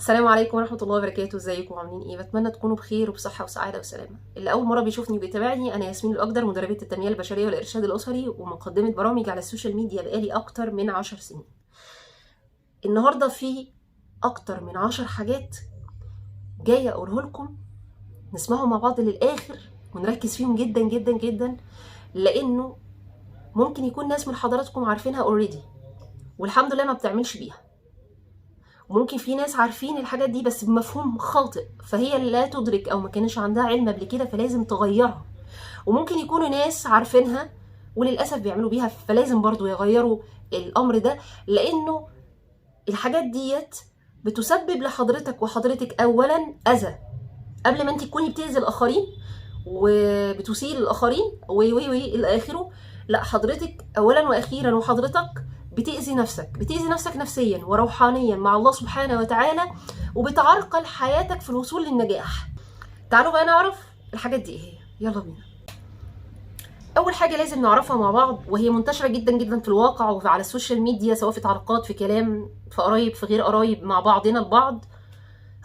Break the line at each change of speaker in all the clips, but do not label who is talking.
السلام عليكم ورحمة الله وبركاته. ازيكم عاملين ايه؟ بتمنى تكونوا بخير وبصحة وسعادة وسلامة. اللي أول مرة بيشوفني وبيتابعني، أنا ياسمين الأقدر، مدربة التنمية البشرية والإرشاد الأسري ومقدمة برامج على السوشيال ميديا بقالي أكتر من 10 سنين. النهاردة في أكتر من 10 حاجات جاية أقوله لكم، نسمعهم مع بعض للآخر ونركز فيهم جدا جدا جدا، لأنه ممكن يكون ناس من حضراتكم عارفينها اوريدي والحمد لله ما بتعملش بيها، وممكن في ناس عارفين الحاجات دي بس بمفهوم خاطئ، فهي اللي لا تدرك او ما كانش عندها علم قبل كده فلازم تغيرها. وممكن يكونوا ناس عارفينها وللاسف بيعملوا بيها، فلازم برضو يغيروا الامر ده، لانه الحاجات ديت بتسبب لحضرتك وحضرتك اولا اذى قبل ما انت تكوني بتأذي الاخرين وبتسيء للاخرين وي الى اخره. لا، حضرتك اولا واخيرا وحضرتك بتأذي نفسك نفسيا وروحانيا مع الله سبحانه وتعالى، وبتعرقل حياتك في الوصول للنجاح. تعالوا بقى نعرف الحاجات دي ايه هي. يلا بينا. اول حاجه لازم نعرفها مع بعض، وهي منتشره جدا جدا في الواقع وعلى السوشيال ميديا، سواء في تعليقات، في كلام، في قرايب، في غير قرايب، مع بعضنا البعض،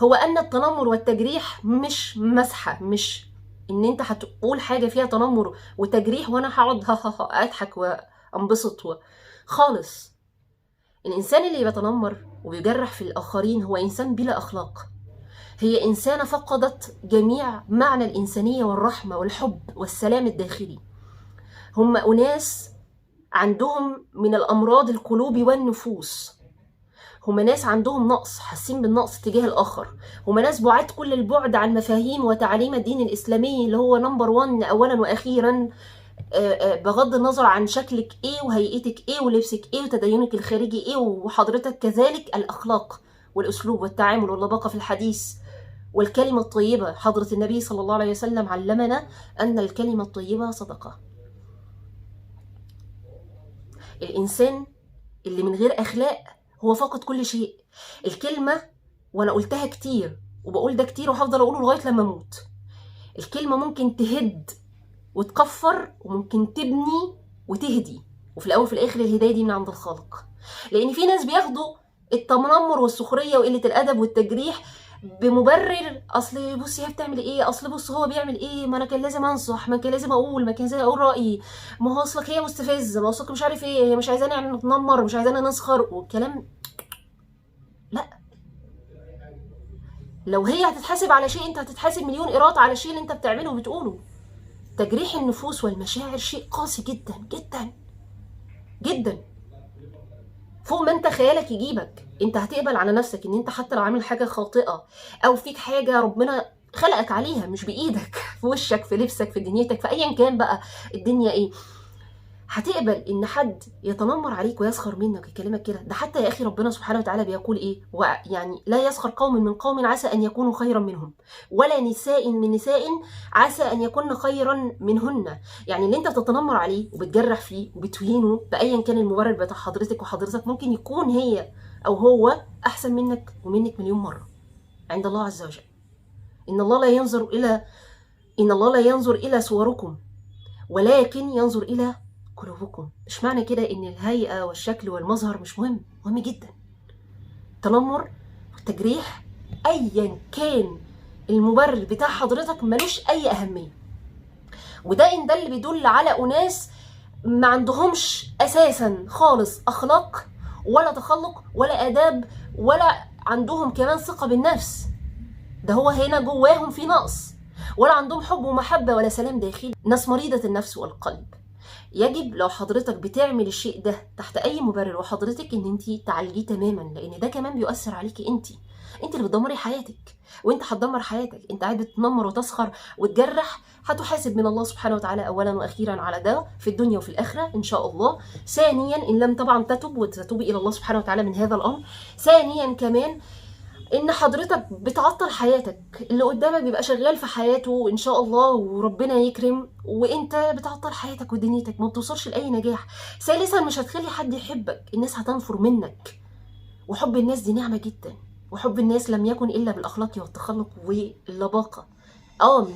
هو ان التنمر والتجريح مش مسحه، مش ان انت هتقول حاجه فيها تنمر وتجريح وانا هقعد اضحك وانبسط خالص. الانسان اللي بيتنمر وبيجرح في الاخرين هو انسان بلا اخلاق، هي انسانه فقدت جميع معنى الانسانيه والرحمه والحب والسلام الداخلي. هم اناس عندهم من الامراض القلوب والنفوس، هم ناس عندهم نقص، حاسين بالنقص تجاه الآخر، هم ناس بعاد كل البعد عن مفاهيم وتعاليم الدين الإسلامي اللي هو نمبر 1 أولا وأخيرا، بغض النظر عن شكلك إيه وهيئتك إيه ولبسك إيه وتدينك الخارجي إيه، وحضرتك كذلك الأخلاق والأسلوب والتعامل واللباقة في الحديث والكلمة الطيبة. حضرة النبي صلى الله عليه وسلم علمنا أن الكلمة الطيبة صدقة. الإنسان اللي من غير أخلاق هو فاقد كل شيء. الكلمة، وانا قلتها كتير وبقول ده كتير وهفضل اقوله لغايه لما اموت، الكلمه ممكن تهد وتكفر وممكن تبني وتهدي، وفي الاول وفي الاخر الهدايه دي من عند الخالق. لان في ناس بياخدوا التنمر والسخريه وقله الادب والتجريح بمبرر، اصل بصي هي بتعمل ايه، اصل بص هو بيعمل ايه، ما انا كان لازم انصح، ما كان لازم اقول، ما كان لازم اقول رايي، ما هو اصلك هي مستفزه، ما هو اصلك مش عارف ايه، هي مش عايزاني نتنمر، مش عايزانا نسخر والكلام. لا، لو هي هتتحاسب على شيء انت هتتحاسب مليون قيراط على الشيء اللي انت بتعمله وبتقوله. تجريح النفوس والمشاعر شيء قاسي جدا جدا جدا، فوق ما انت خيالك يجيبك. انت هتقبل على نفسك ان انت حتى لو عامل حاجه خاطئه او فيك حاجه ربنا خلقك عليها مش بايدك، في وشك، في لبسك، في دنيتك، في ايا كان بقى الدنيا ايه، هتقبل ان حد يتنمر عليك ويسخر منك ويكلمك كده؟ ده حتى يا اخي ربنا سبحانه وتعالى بيقول ايه، يعني لا يسخر قوم من قوم عسى ان يكونوا خيرا منهم، ولا نساء من نساء عسى ان يكون خيرا منهن. يعني اللي انت بتتنمر عليه وبتجرح فيه وبتهينه بايا كان المبرر بتاع حضرتك وحضرتك، ممكن يكون هي او هو احسن منك ومنك مليون مره عند الله عز وجل. ان الله لا ينظر الى صوركم ولكن ينظر الى قلوبكم. مش معنى كده ان الهيئة والشكل والمظهر مش مهم، مهم جدا. التنمر والتجريح ايا كان المبرر بتاع حضرتك ملوش اي اهمية، وده ان ده اللي بيدل على اناس ما عندهمش اساسا خالص اخلاق ولا تخلق ولا اداب ولا عندهم كمان ثقة بالنفس. ده هو هنا جواهم في نقص، ولا عندهم حب ومحبة ولا سلام داخلي، ناس مريضة النفس والقلب. يجب لو حضرتك بتعمل الشيء ده تحت اي مبرر وحضرتك ان انت تعالجيه تماما، لان ده كمان بيؤثر عليكي انت اللي بتدمري حياتك، وانت هتدمر حياتك. انت قاعد بتنمر وتسخر وتجرح، هتحاسب من الله سبحانه وتعالى اولا واخيرا على ده في الدنيا وفي الاخره ان شاء الله. ثانيا ان لم طبعا تتب وتتوبي الى الله سبحانه وتعالى من هذا الامر. ثانيا كمان ان حضرتك بتعطل حياتك، اللي قدامك بيبقى شغال في حياته ان شاء الله وربنا يكرم، وانت بتعطل حياتك ودنيتك، ما بتوصلش لاي نجاح. ثالثا مش هتخلي حد يحبك، الناس هتنفر منك، وحب الناس دي نعمه جدا، وحب الناس لم يكن الا بالاخلاق والتخلق واللباقه.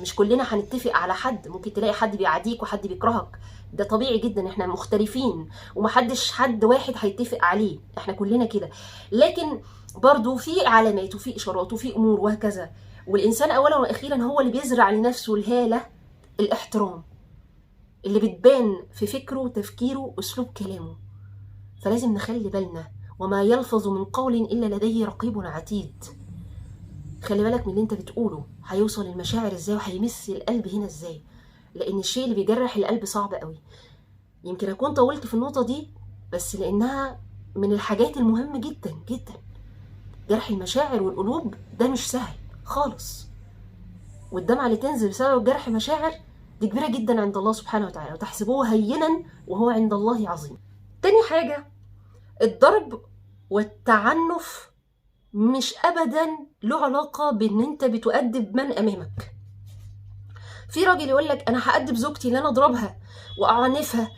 مش كلنا هنتفق على حد، ممكن تلاقي حد بيعاديك وحد بيكرهك، ده طبيعي جدا، احنا مختلفين ومحدش حد واحد هيتفق عليه، احنا كلنا كده. لكن برضو في علامات وفي اشارات وفي امور وهكذا. والانسان اولا واخيرا هو اللي بيزرع لنفسه الهاله الاحترام اللي بتبان في فكره وتفكيره واسلوب كلامه. فلازم نخلي بالنا، وما يلفظ من قول الا لديه رقيب عتيد. خلي بالك من اللي انت بتقوله، هيوصل المشاعر ازاي وهيمس القلب هنا ازاي، لان الشيء اللي بيجرح القلب صعب قوي. يمكن اكون طولت في النقطه دي، بس لانها من الحاجات المهمه جدا جدا. جرح المشاعر والقلوب ده مش سهل خالص، والدمعه اللي تنزل بسبب جرح مشاعر دي كبيره جدا عند الله سبحانه وتعالى، وتحسبوه هينا وهو عند الله عظيم. تاني حاجه، الضرب والتعنف مش ابدا له علاقه بان انت بتؤدب من امامك. في راجل يقول لك انا هأدب زوجتي اللي انا اضربها واعنفها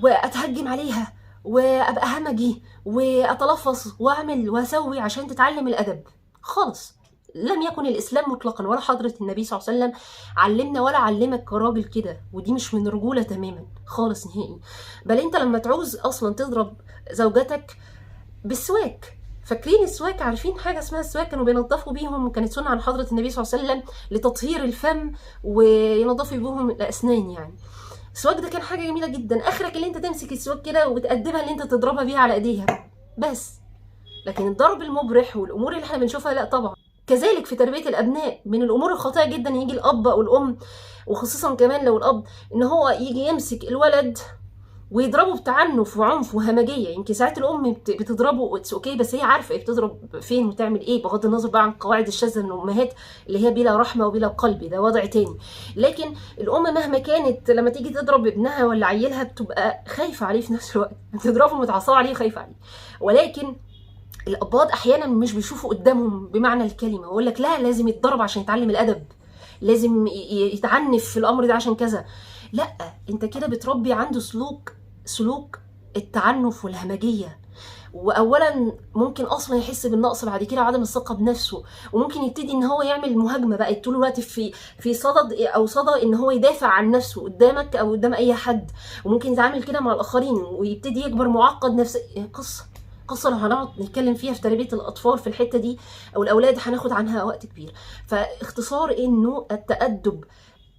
واتهجم عليها وابقى همجي واتلفظ واعمل واسوي عشان تتعلم الادب. خالص، لم يكن الاسلام مطلقا ولا حضره النبي صلى الله عليه وسلم علمنا ولا علمك كراجل كده، ودي مش من رجوله تماما خالص نهائي. بل انت لما تعوز اصلا تضرب زوجتك بالسواك، فاكرين السواك؟ عارفين حاجه اسمها السواك؟ كانوا بينظفوا بيهم، كانت سنه عن حضره النبي صلى الله عليه وسلم لتطهير الفم وينظفوا بيهم الاسنان. يعني السواك ده كان حاجه جميله جدا، اخرك اللي انت تمسك السواك كده وتقدمها اللي انت تضربها بيها على ايديها بس. لكن الضرب المبرح والامور اللي احنا بنشوفها لا طبعا. كذلك في تربيه الابناء من الامور الخاطئه جدا يجي الاب او الام، وخصوصا كمان لو الاب، ان هو يجي يمسك الولد ويضربه بتعنف وعنف وهمجيه. يمكن ساعات الام بتضربه اتس اوكي، بس هي عارفه ايه بتضرب فين وتعمل ايه، بغض النظر بقى عن قواعد الشاذه من الامهات اللي هي بلا رحمه وبلا قلب، ده وضع تاني. لكن الام مهما كانت لما تيجي تضرب ابنها ولا عيلها بتبقى خايفه عليه في نفس الوقت، بتضربه متعصبه عليه وخايفه عليه. ولكن الاباء احيانا مش بيشوفوا قدامهم بمعنى الكلمه، ويقول لك لا لازم يتضرب عشان يتعلم الادب، لازم يتعنف في الامر ده عشان كذا. لا، انت كده بتربي عنده سلوك التعنف والهمجيه. واولا ممكن اصلا يحس بالنقص بعد كده وعدم الثقه بنفسه، وممكن يبتدي ان هو يعمل مهاجمه بقى طول الوقت في صدى ان هو يدافع عن نفسه قدامك او قدام اي حد، وممكن يتعامل كده مع الاخرين ويبتدي يكبر معقد نفسيا. قصه لو هنقعد نتكلم فيها في تربيه الاطفال في الحته دي او الاولاد هناخد عنها وقت كبير. فاختصار انه التأدب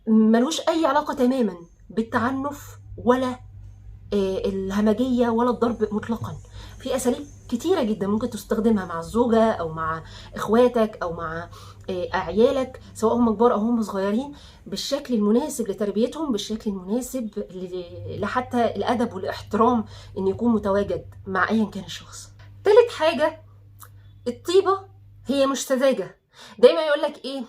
ملوش اي علاقه تماما بالتعنف ولا الهمجيه ولا الضرب مطلقا. في اساليب كتيره جدا ممكن تستخدمها مع الزوجه او مع اخواتك او مع عيالك، سواء هم كبار او هم صغيرين، بالشكل المناسب لتربيتهم، بالشكل المناسب لحتى الادب والاحترام ان يكون متواجد مع ايا كان الشخص. ثالث حاجه، الطيبه هي مش سذاجه. دايما يقول لك ايه،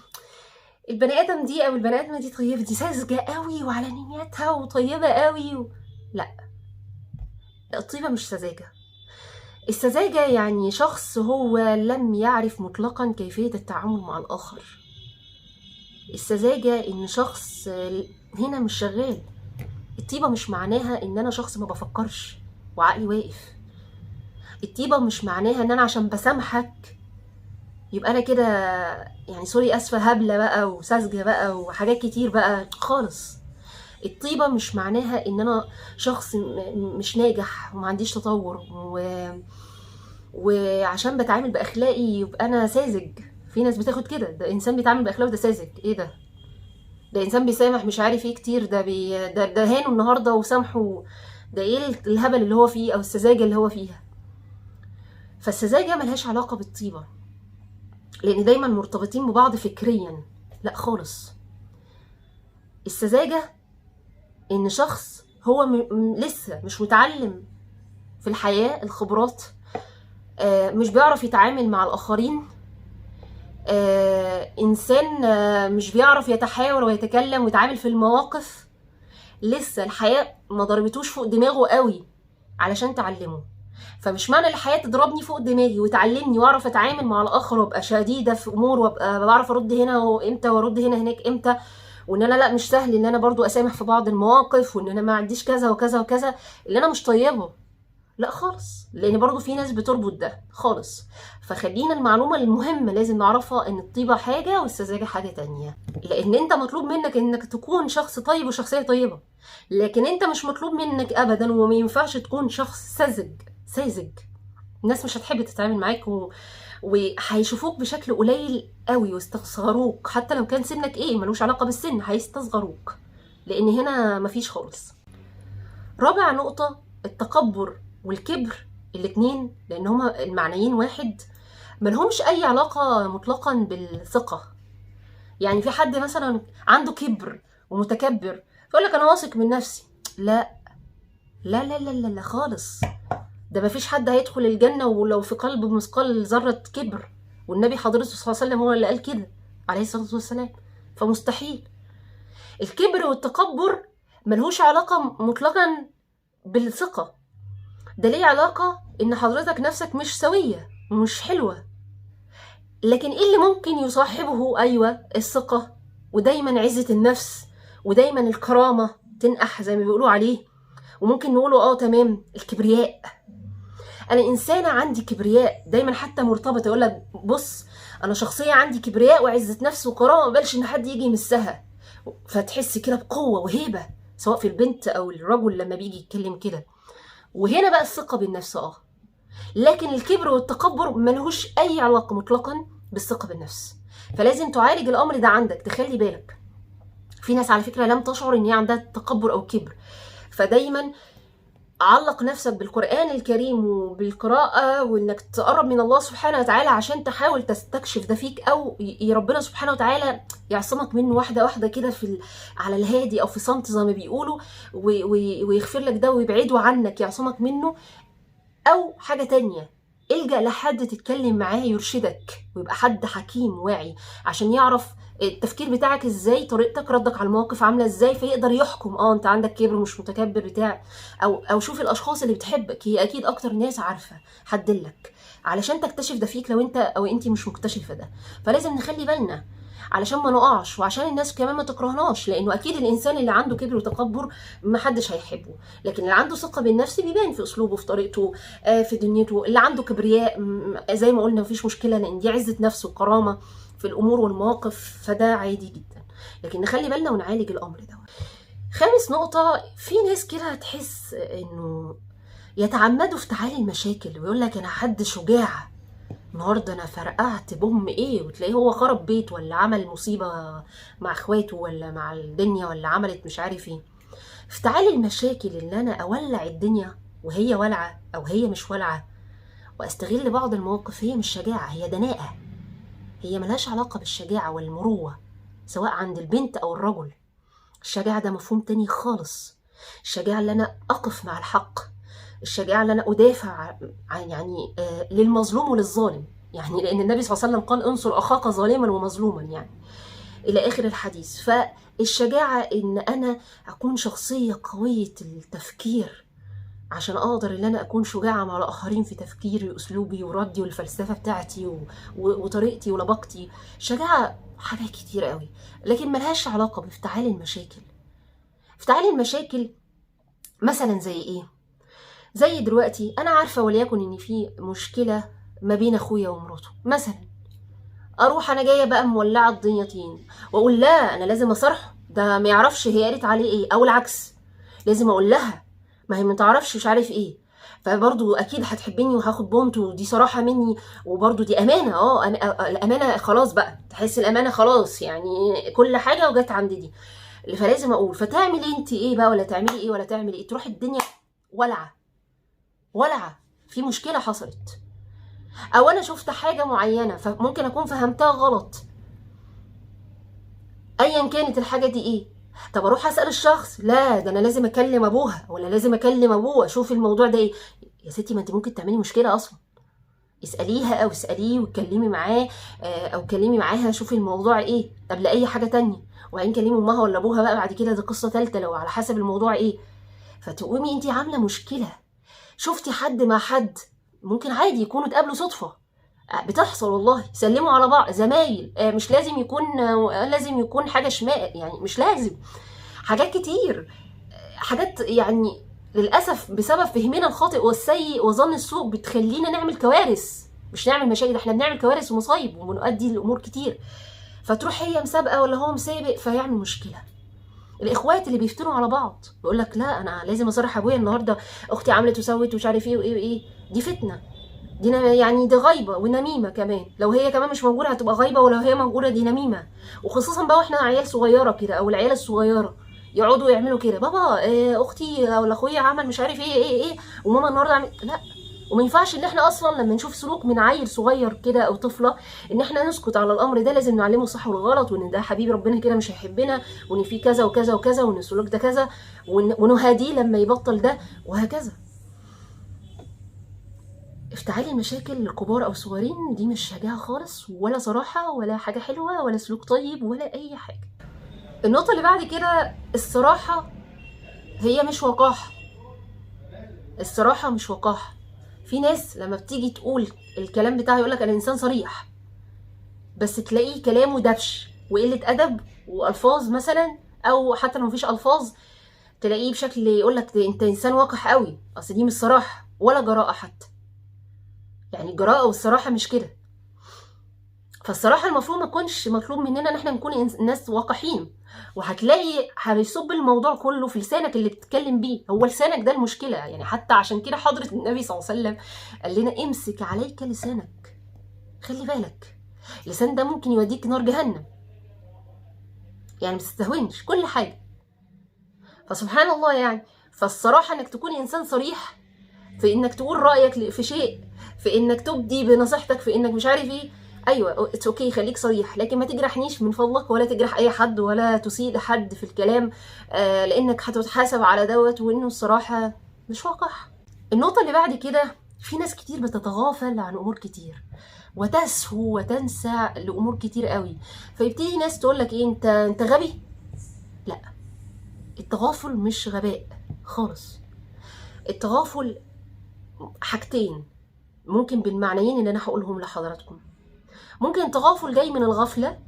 البني ادم دي او البني ادمه دي طيبه، دي ساذجه قوي وعلى نيتها وطيبه قوي لا، الطيبه مش سذاجه. السذاجه يعني شخص هو لم يعرف مطلقا كيفيه التعامل مع الاخر. السذاجه ان شخص هنا مش شغال. الطيبه مش معناها ان انا شخص ما بفكرش وعقلي واقف. الطيبه مش معناها ان انا عشان بسامحك يبقى انا كده يعني سوري اسفه هبله بقى وساذجه بقى وحاجات كتير بقى خالص. الطيبه مش معناها ان انا شخص مش ناجح وما عنديش تطور وعشان بتعامل باخلاقي يبقى انا ساذج. في ناس بتاخد كده، ده انسان بيتعامل باخلاقه ده ساذج. ايه ده انسان بيسامح مش عارف ايه كتير، ده هانه النهارده وسامحه، ده ايه الهبل اللي هو فيه او السذاجه اللي هو فيها. فالسذاجه ملهاش علاقه بالطيبه، لان دايما مرتبطين ببعض فكريا. لا خالص. السذاجه ان شخص هو لسه مش متعلم في الحياه الخبرات، مش بيعرف يتعامل مع الاخرين، انسان مش بيعرف يتحاور ويتكلم ويتعامل في المواقف، لسه الحياه ما ضربتوش فوق دماغه قوي علشان تعلمه. فمش معنى الحياه تضربني فوق دماغي وتعلمني واعرف اتعامل مع الاخر وابقى شديده في امور وابقى بعرف ارد هنا وامتى وارد هنا هناك امتى، وان انا لا مش سهل ان انا برضو اسامح في بعض المواقف، وان انا ما عنديش كذا وكذا وكذا اللي انا مش طيبه. لا خالص، لان برضو في ناس بتربط ده خالص. فخلينا المعلومه المهمه لازم نعرفها، ان الطيبه حاجه والسذاجه حاجه تانية. لان انت مطلوب منك انك تكون شخص طيب وشخصيه طيبه، لكن انت مش مطلوب منك ابدا وما ينفعش تكون شخص ساذج. الناس مش هتحب تتعامل معاك وهيشوفوك بشكل قليل قوي ويستصغروك، حتى لو كان سنك ايه ملوش علاقه بالسن هيستصغروك، لان هنا مفيش خالص. رابع نقطه، التكبر والكبر الاتنين، لان هما المعنيين واحد، ملهمش اي علاقه مطلقا بالثقه. يعني في حد مثلا عنده كبر ومتكبر يقول لك انا واثق من نفسي، لا لا لا لا لا, لا خالص. ده مفيش حد هيدخل الجنة ولو في قلبه مثقال ذرة كبر، والنبي حضرته صلى الله عليه وسلم هو اللي قال كده عليه الصلاة والسلام، فمستحيل. الكبر والتكبر ملهوش علاقة مطلقا بالثقة، ده ليه علاقة ان حضرتك نفسك مش سوية ومش حلوة. لكن ايه اللي ممكن يصاحبه؟ ايوه الثقة، ودايما عزة النفس، ودايما الكرامة تنقح زي ما بيقولوا عليه، وممكن نقوله تمام الكبرياء. انا انسانه عندي كبرياء دايما، حتى مرتبطه يقول لك بص انا شخصيه عندي كبرياء وعزه نفس وكرامه، ما بقبلش ان حد يجي يمسها، فتحس كده بقوه وهيبه سواء في البنت او الرجل لما بيجي يتكلم كده. وهنا بقى الثقه بالنفس. لكن الكبر والتكبر ملهوش اي علاقه مطلقا بالثقه بالنفس، فلازم تعالج الامر ده عندك. تخلي بالك في ناس على فكره لم تشعر ان هي عندها تكبر او كبر، فدايما علق نفسك بالقرآن الكريم وبالقراءة، وانك تقرب من الله سبحانه وتعالى عشان تحاول تستكشف ده فيك، او ربنا سبحانه وتعالى يعصمك منه واحدة واحدة كده على الهادي او في صمت زي ما بيقولوا، ويغفر لك ده ويبعده عنك، يعصمك منه. او حاجة تانية، الجأ لحد تتكلم معاه يرشدك، ويبقى حد حكيم واعي عشان يعرف التفكير بتاعك ازاي، طريقتك ردك على المواقف عامله ازاي، فيقدر يحكم انت عندك كبر مش متكبر بتاع. او شوف الاشخاص اللي بتحبك، هي اكيد اكتر ناس عارفه حدلك علشان تكتشف ده فيك لو انت او انت مش مكتشفه ده. فلازم نخلي بالنا علشان ما نقعش، وعشان الناس كمان ما تكرهناش، لانه اكيد الانسان اللي عنده كبر وتكبر ما حدش هيحبه. لكن اللي عنده ثقه بالنفس بيبان في اسلوبه، في طريقته، في دنيته. اللي عنده كبرياء زي ما قلنا مفيش مشكله، لان دي عزه نفس وكرامه في الامور والمواقف، فده عادي جدا. لكن نخلي بالنا ونعالج الامر ده. خامس نقطه، في ناس كده تحس انه يتعمدوا في تعالي المشاكل، ويقول لك انا حد شجاع، النهارده انا فرقعت بوم ايه، وتلاقيه هو خرب بيت ولا عمل مصيبه مع اخواته ولا مع الدنيا ولا عملت مش عارف ايه. في تعالي المشاكل اللي انا اولع الدنيا وهي ولعه او هي مش ولعه، واستغل بعض المواقف، هي مش شجاعه، هي دناءه. هي ملهاش علاقه بالشجاعه والمروه سواء عند البنت او الرجل. الشجاعه ده مفهوم تاني خالص. الشجاعه اللي انا اقف مع الحق، الشجاعه اللي انا ادافع عن يعني للمظلوم وللظالم، يعني لان النبي صلى الله عليه وسلم قال انصر اخاك ظالما ومظلوما، يعني الى اخر الحديث. فالشجاعه ان انا اكون شخصيه قويه التفكير عشان اقدر ان انا اكون شجاعه مع الاخرين في تفكيري واسلوبي وردي والفلسفه بتاعتي وطريقتي ولبقتي. شجاعه حاجات كتير قوي، لكن ملهاش علاقه بافتعال المشاكل. افتعال المشاكل مثلا زي ايه؟ زي دلوقتي انا عارفه وليكن ان في مشكله ما بين اخويا ومراته مثلا، اروح انا جايه بقى مولعه الدنيا طين واقول لا انا لازم اصارحه، ده ما يعرفش هي قالت عليه ايه، او العكس لازم اقول لها ما هي ما تعرفش مش عارف ايه، فبرضه اكيد هتحبني وهاخد بونت، ودي صراحه مني، وبرضه دي امانه. الامانه خلاص بقى، تحس الامانه خلاص يعني كل حاجه وجت عند دي، فلازم اقول. فتعملي انت ايه بقى، ولا تعملي ايه ولا تعملي ايه؟ تروح الدنيا ولعه في مشكله حصلت، او انا شفت حاجه معينه فممكن اكون فهمتها غلط، ايا كانت الحاجه دي ايه. طب اروح اسال الشخص؟ لا ده انا لازم اكلم ابوها ولا لازم اكلم ابوه اشوف الموضوع ده ايه. يا ستي ما انت ممكن تعملي مشكله اصلا، اساليها او اساليه واتكلمي معاه، او كلمي معاها شوفي الموضوع ايه قبل اي حاجه تانية، وبعدين كلمي امها ولا ابوها بقى بعد كده، دي قصه ثالثه لو على حسب الموضوع ايه. فتقومي انت عامله مشكله، شفتي حد مع حد، ممكن عادي يكونوا اتقابلوا صدفه، بتحصل والله، سلموا على بعض زمايل، مش لازم يكون حاجه شماء، يعني مش لازم حاجات كتير، حاجات يعني للاسف بسبب فهمنا الخاطئ والسيء وظن السوء بتخلينا نعمل كوارث، مش نعمل مشاكل، احنا بنعمل كوارث ومصايب وبنؤدي لامور كتير. فتروح هي مسابقه ولا هو مسابق فيعمل مشكله. الاخوات اللي بيفتنوا على بعض يقول لك لا انا لازم اصارح ابويا النهارده، اختي عملت وسوت ومش عارف ايه وايه وايه، دي فتنه. دي يعني دي غيبه ونميمه كمان، لو هي كمان مش موجوده هتبقى غيبه، ولو هي موجوده دي نميمه. وخصوصا بقى واحنا عيال صغيره كده، او العيال الصغيره يقعدوا يعملوا كده، بابا اختي او اخويا عمل مش عارف ايه وماما النهارده عمل، لا. وما ينفعش ان احنا اصلا لما نشوف سلوك من عيل صغير كده او طفله ان احنا نسكت على الامر ده، لازم نعلمه الصح والغلط، وان ده حبيبي ربنا كده مش هيحبنا، وان في كذا وكذا وكذا، وان السلوك ده كذا، ونهاديه لما يبطل ده، وهكذا. افتعال المشاكل الكبار او الصغيرين دي مش شجاعه خالص، ولا صراحه، ولا حاجه حلوه، ولا سلوك طيب، ولا اي حاجه. النقطه اللي بعد كده، الصراحه هي مش وقاحه. الصراحه مش وقاحه. في ناس لما بتيجي تقول الكلام بتاعه يقولك انا انسان صريح، بس تلاقيه كلامه دبش وقله ادب والفاظ مثلا، او حتى لو مفيش الفاظ تلاقيه بشكل يقولك انت انسان وقح قوي. اصل دي مش صراحه ولا جراءه حتى، يعني الجراءه والصراحه مش كده. فالصراحه المفروض ما يكونش مطلوب مننا ان احنا نكون ناس وقحين، وهتلاقي هيصب الموضوع كله في لسانك اللي بتتكلم بيه. هو لسانك ده المشكله يعني، حتى عشان كده حضره النبي صلى الله عليه وسلم قال لنا امسك عليك لسانك، خلي بالك اللسان ده ممكن يوديك نار جهنم، يعني ما تستهونش كل حاجه. فسبحان الله يعني. فالصراحه انك تكون انسان صريح في انك تقول رايك في شيء، في انك تبدي بنصيحتك، في انك مش عارف ايه، ايوه اتس اوكي، خليك صريح، لكن ما تجرحنيش من فضلك، ولا تجرح اي حد، ولا تسيء لحد في الكلام، لانك هتتحاسب على دوت، وانه الصراحه مش وقح. النقطه اللي بعد كده، في ناس كتير بتتغافل عن امور كتير، وتسهو وتنسى لامور كتير قوي. فيبتدي ناس تقول لك ايه، انت غبي. لا، التغافل مش غباء خالص. التغافل حاجتين ممكن بالمعنيين اللي انا هقولهم لحضراتكم. ممكن التغافل جاي من الغفله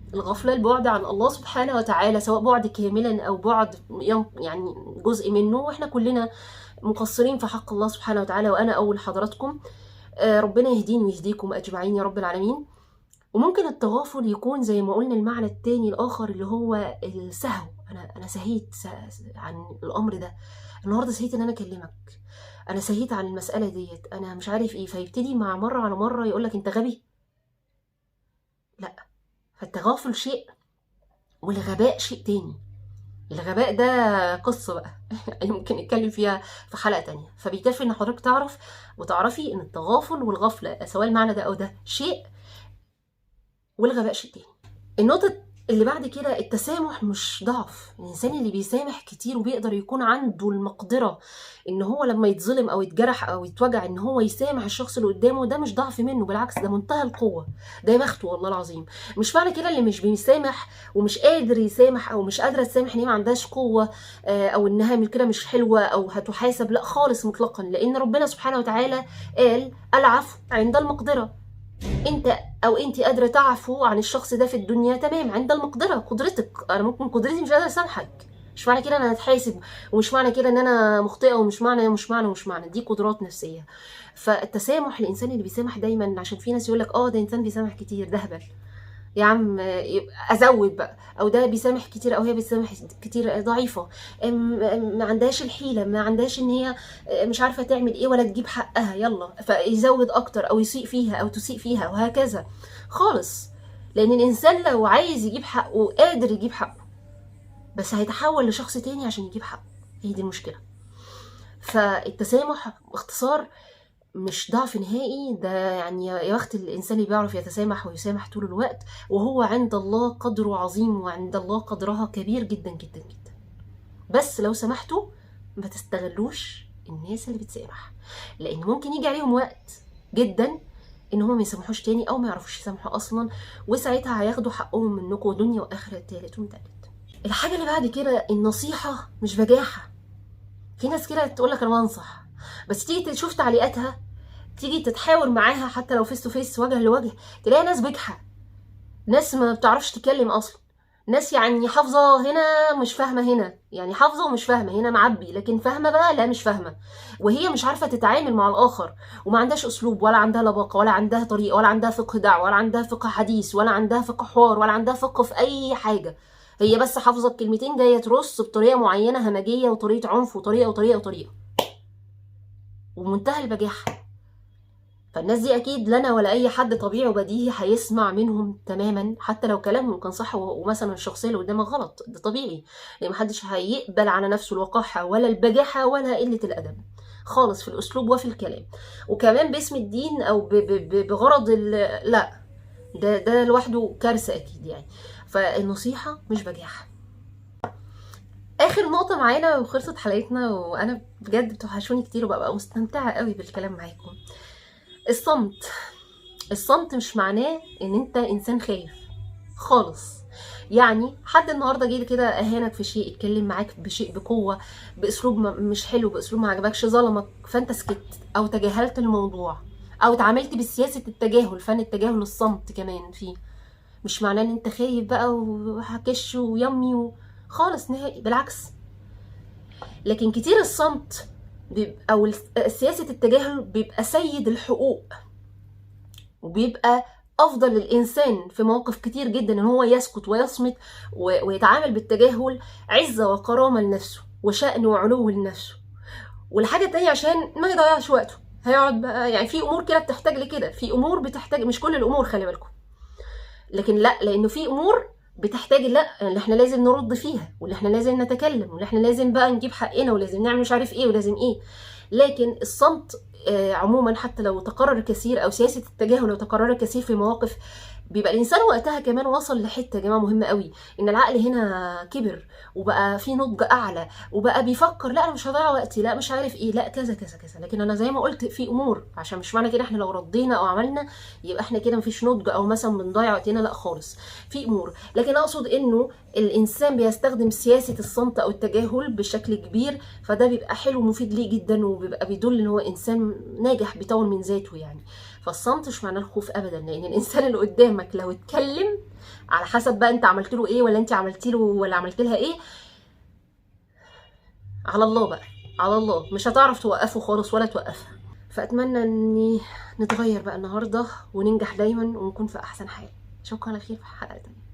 البعد عن الله سبحانه وتعالى، سواء بعد كاملا او بعد يعني جزء منه، واحنا كلنا مقصرين في حق الله سبحانه وتعالى، وانا اول حضراتكم. ربنا يهديني ويهديكم اجمعين يا رب العالمين. وممكن التغافل يكون زي ما قلنا المعنى التاني الاخر اللي هو السهو. انا سهيت عن الامر ده، النهارده سهيت ان انا اكلمك، انا سهيت عن المساله ديت، انا مش عارف ايه. فيبتدي مع مره على مره يقولك انت غبي. لا، فالتغافل شيء والغباء شيء تاني. الغباء ده قصه بقى يعني ممكن نتكلم فيها في حلقه تانية. فبيكفي ان حضرتك تعرف وتعرفي ان التغافل والغفله سواء المعنى ده او ده شيء، والغباء شيء تاني. النقطة اللي بعد كده، التسامح مش ضعف. الإنسان اللي بيسامح كتير وبيقدر يكون عنده المقدرة إن هو لما يتظلم أو يتجرح أو يتوجع إن هو يسامح الشخص اللي قدامه، ده مش ضعف منه، بالعكس ده منتهى القوة، ده يا بخته والله العظيم. مش معنى كده اللي مش بيسامح ومش قادر يسامح أو مش قادرة تسامح إن هي ما عندهاش قوة، أو إنها من كده مش حلوة أو هتحاسب، لا خالص مطلقا. لأن ربنا سبحانه وتعالى قال العفو عند المقدرة. انت او انت قادره تعفو عن الشخص ده في الدنيا، تمام، عند المقدره، قدرتك. انا ممكن قدرتي مش قادره اسامحك، مش معنى كده انا هتحاسب، ومش معنى كده ان انا مخطئه، ومش معنى دي قدرات نفسيه. فالتسامح، الانسان اللي بيسامح دايما، عشان في ناس يقول لك ده انسان بيسامح كتير، ده هبل يا عم. ازود بقى، او ده بيسامح كتير او هي بتسامح كتير ضعيفه، ما عندهاش الحيله، ما عندهاش ان هي مش عارفه تعمل ايه ولا تجيب حقها، يلا فيزود اكتر او يسيء فيها او تسيء فيها، وهكذا خالص. لان الانسان لو عايز يجيب حقه قادر يجيب حقه، بس هيتحول لشخص تاني عشان يجيب حقه، هي دي المشكله. فالتسامح باختصار مش ضعف نهائي، ده يعني يا بخت الانسان اللي بيعرف يتسامح ويسامح طول الوقت، وهو عند الله قدره عظيم، وعند الله قدرها كبير جدا جدا جدا. بس لو سمحتوا ما تستغلوش الناس اللي بتسامح، لان ممكن يجي عليهم وقت جدا ان هم ما يسامحوش تاني او ما يعرفوش يسامحوا اصلا، وساعتها هياخدوا حقهم منكم دنيا واخره تالت ومتالت. الحاجه اللي بعد كده، النصيحه مش بجاحه. في ناس كده تقول لك انا بنصح، بس تيجي تشوف تعليقاتها، تيجي تتحاور معاها حتى لو فيس تو فيس وجه لوجه، تلاقي ناس بجحة، ناس ما بتعرفش تتكلم اصلا، ناس يعني حافظه هنا مش فاهمه هنا، يعني حافظه ومش فاهمه هنا، معبي، لكن فاهمه بقى لا مش فاهمه، وهي مش عارفه تتعامل مع الاخر، وما عندهاش اسلوب، ولا عندها لباقه، ولا عندها طريقه، ولا عندها فقه دعوه، ولا عندها فقه حديث، ولا عندها فقه حوار، ولا عندها فقه في اي حاجه. هي بس حافظه الكلمتين، جايه ترص بطريقه معينه همجيه، وطريقه عنف، وطريقه ومنتهى البجاحه. فالناس دي اكيد لنا ولا اي حد طبيعي وبديهي هيسمع منهم تماما، حتى لو كلامهم كان صح ومثلا الشخصيه اللي قدامك غلط، ده طبيعي، لان محدش هيقبل على نفسه الوقاحه ولا البجاحه ولا قله الادب خالص في الاسلوب وفي الكلام، وكمان باسم الدين او بغرض لا، ده لوحده كارثه اكيد يعني. فالنصيحه مش بجاحه. اخر نقطه معانا وخلصت حلقتنا، وانا بجد بتوحشوني كتير وببقى مستمتعه قوي بالكلام معاكم. الصمت. الصمت مش معناه ان انت انسان خايف خالص. يعني حد النهارده جه كده اهانك في شيء، اتكلم معاك بشيء بقوه، باسلوب مش حلو، باسلوب ما عجبكش، ظلمك، فانت سكت او تجاهلت الموضوع او اتعاملت بسياسه التجاهل، فن التجاهل الصمت كمان فيه، مش معناه ان انت خايف بقى وهكش ويمي خالص نهائي، بالعكس. لكن كتير الصمت او سياسه التجاهل بيبقى سيد الحقوق، وبيبقى افضل للانسان في مواقف كتير جدا ان هو يسكت ويصمت ويتعامل بالتجاهل عزه وكرامه لنفسه وشأن وعلو لنفسه. والحاجه التانيه عشان ما يضيعش وقته، هيقعد بقى يعني في امور كده بتحتاج لكده، في امور بتحتاج، مش كل الامور خلي بالكم، لكن لا، لانه في امور بتحتاج لا اللي احنا لازم نرد فيها، واللي احنا لازم نتكلم، واللي احنا لازم بقى نجيب حقنا، ولازم نعمل مش عارف ايه ولازم ايه. لكن الصمت عموما حتى لو تكرر كثير، او سياسه التجاهل لو تكرر كثير في مواقف، بيبقى الانسان وقتها كمان وصل لحته يا جماعه مهمه قوي، ان العقل هنا كبر وبقى في نضج اعلى، وبقى بيفكر لا انا مش هضيع وقتي، لا مش عارف ايه، لا كذا كذا كذا. لكن انا زي ما قلت في امور، عشان مش معنى كده احنا لو ردينا او عملنا يبقى احنا كده مفيش نضج او مثلا بنضيع وقتنا، لا خالص، في امور. لكن اقصد انه الانسان بيستخدم سياسه الصمت او التجاهل بشكل كبير، فده بيبقى حلو ومفيد ليه جدا، وبيبقى بيدل ان هو انسان ناجح بيطور من ذاته يعني. فالصمت مش معناه الخوف ابدا، لان الانسان اللي قدامك لو اتكلم على حسب بقى انت عملت له ايه، ولا انت عملتي له ولا عملت لها ايه، على الله بقى، على الله، مش هتعرف توقفه خالص ولا توقفها. فاتمنى اني نتغير بقى النهارده وننجح دايما ونكون في احسن حال. اشوفكم على خير في حلقه تانية.